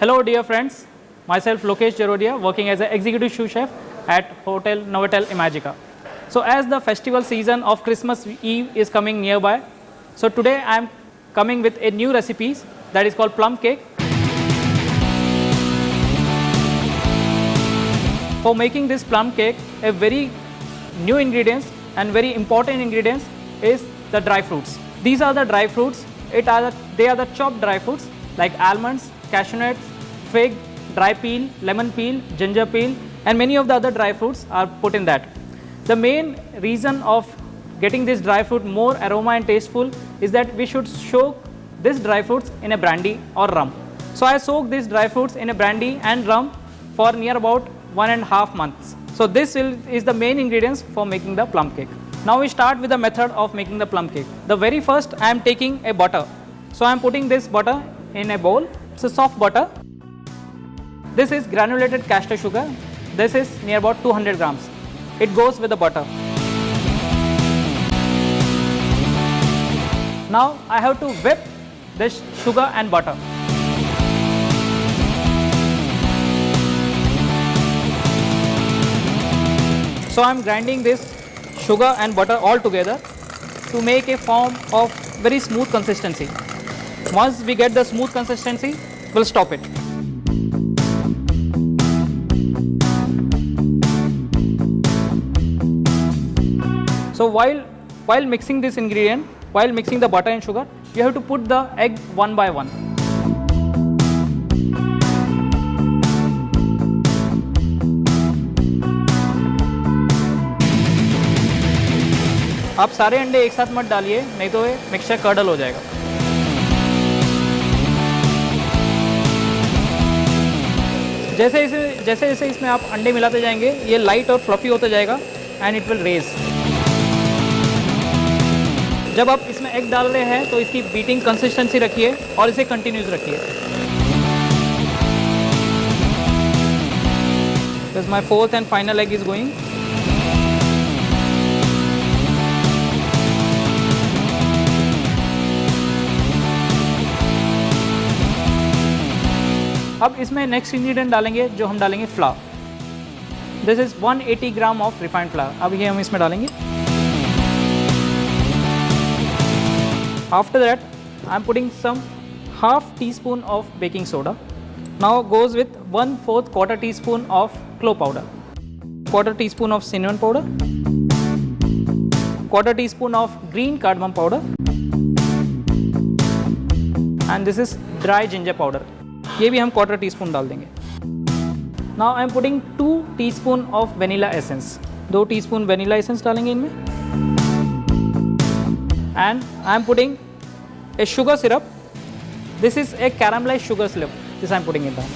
Hello dear friends, myself Lokesh Jarodia, working as an executive sous chef at Hotel Novotel Imagica. So as the festival season of Christmas Eve is coming nearby, so today I am coming with a new recipe that is called plum cake. For making this plum cake, a very new ingredients and very important ingredients is the dry fruits. These are the dry fruits. They are the chopped dry fruits like almonds, cashew nuts, fig, dry peel, lemon peel, ginger peel, and many of the other dry fruits are put in that. The main reason of getting this dry fruit more aroma and tasteful is that we should soak this dry fruits in a brandy or rum. So I soak these dry fruits in a brandy and rum for near about 1.5 months. So this is the main ingredients for making the plum cake. Now we start with the method of making the plum cake. The very first I am taking a butter. So I am putting this butter in a bowl. It's a soft butter. This is granulated castor sugar. This is near about 200 grams. It goes with the butter. Now I have to whip this sugar and butter. So I am grinding this sugar and butter all together to make a form of very smooth consistency. Once we get the smooth consistency, we'll stop it. So while mixing this ingredient, while mixing the butter and sugar, you have to put the egg one by one. आप सारे अंडे एक साथ मत डालिए, नहीं तो ये मिक्सचर कर्डल हो जाएगा. जैसे जैसे इसमें आप अंडे मिलाते जाएंगे, ये लाइट और फ्लफी होता जाएगा एंड इट विल रेज. जब आप इसमें एग डाल रहे हैं तो इसकी बीटिंग कंसिस्टेंसी रखिए और इसे कंटिन्यूस रखिए. This my fourth and final egg is going. अब इसमें नेक्स्ट इंग्रेडिएंट डालेंगे जो हम डालेंगे flour. This is 180 gram of refined flour. अब ये हम इसमें डालेंगे. After that I am putting some half teaspoon of baking soda. Now goes with 1/4 quarter teaspoon of clove powder, quarter teaspoon of cinnamon powder, quarter teaspoon of green cardamom powder, and this is dry ginger powder. ये भी हम quarter tea spoon डाल देंगे. Now I am putting 2 teaspoon of vanilla essence. 2 teaspoon vanilla essence डालेंगे इनमें. And I am putting a sugar syrup. This is a caramelised sugar syrup. This I am putting it down.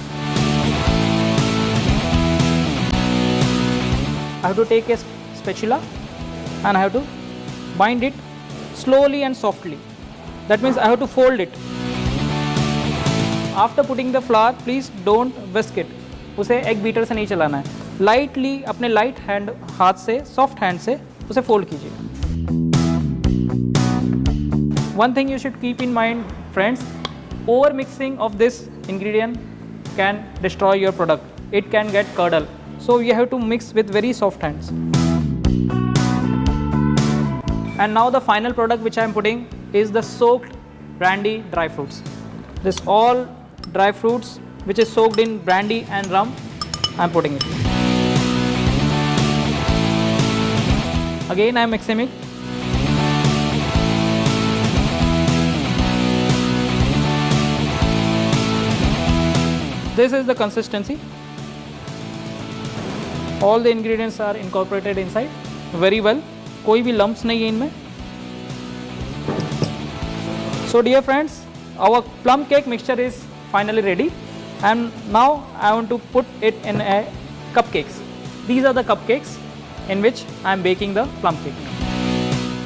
I have to take a spatula and I have to bind it slowly and softly. That means I have to fold it. After putting the flour, please don't whisk it. उसे egg beater से नहीं चलाना है. Lightly अपने light hand हाथ से, soft hand से उसे फोल्ड कीजिए. One thing you should keep in mind, friends, over mixing of this ingredient can destroy your product. It can get curdle. So you have to mix with very soft hands. And now the final product which I am putting is the soaked brandy dry fruits. This all dry fruits which is soaked in brandy and rum, I am putting it. Again I am mixing it. This is the consistency. All the ingredients are incorporated inside very well. कोई भी lumps नहीं है इनमें. So dear friends, our plum cake mixture is finally ready, and now I want to put it in a cupcakes. These are the cupcakes in which I am baking the plum cake.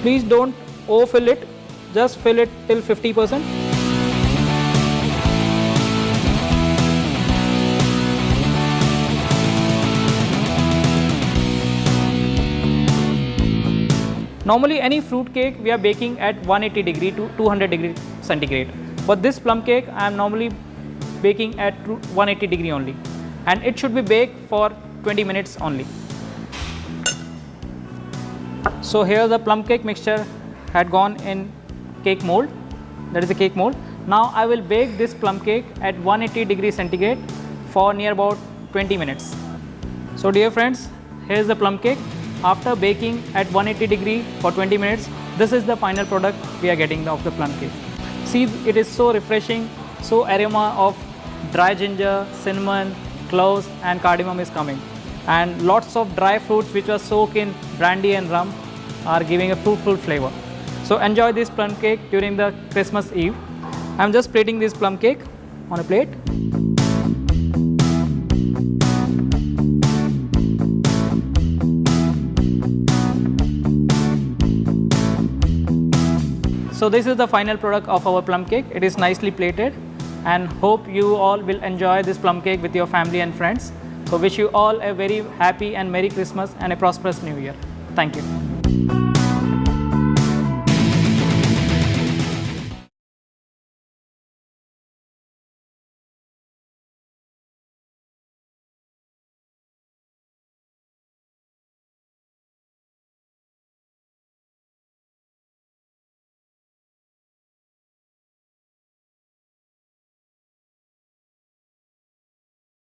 Please don't overfill it, just fill it till 50%. Normally any fruit cake we are baking at 180 degree to 200 degree centigrade, but this plum cake I am normally baking at 180 degree only, and it should be baked for 20 minutes only. So here the plum cake mixture had gone in cake mold, that is a cake mold. Now I will bake this plum cake at 180 degree centigrade for near about 20 minutes. So dear friends, here is the plum cake. After baking at 180 degree for 20 minutes, this is the final product we are getting of the plum cake. See, it is so refreshing, so aroma of dry ginger, cinnamon, cloves and cardamom is coming, and lots of dry fruits which are soaked in brandy and rum are giving a fruitful flavor. So enjoy this plum cake during the Christmas Eve. I am just plating this plum cake on a plate. So this is the final product of our plum cake. It is nicely plated, and hope you all will enjoy this plum cake with your family and friends. So wish you all a very happy and Merry Christmas and a prosperous New Year. Thank you.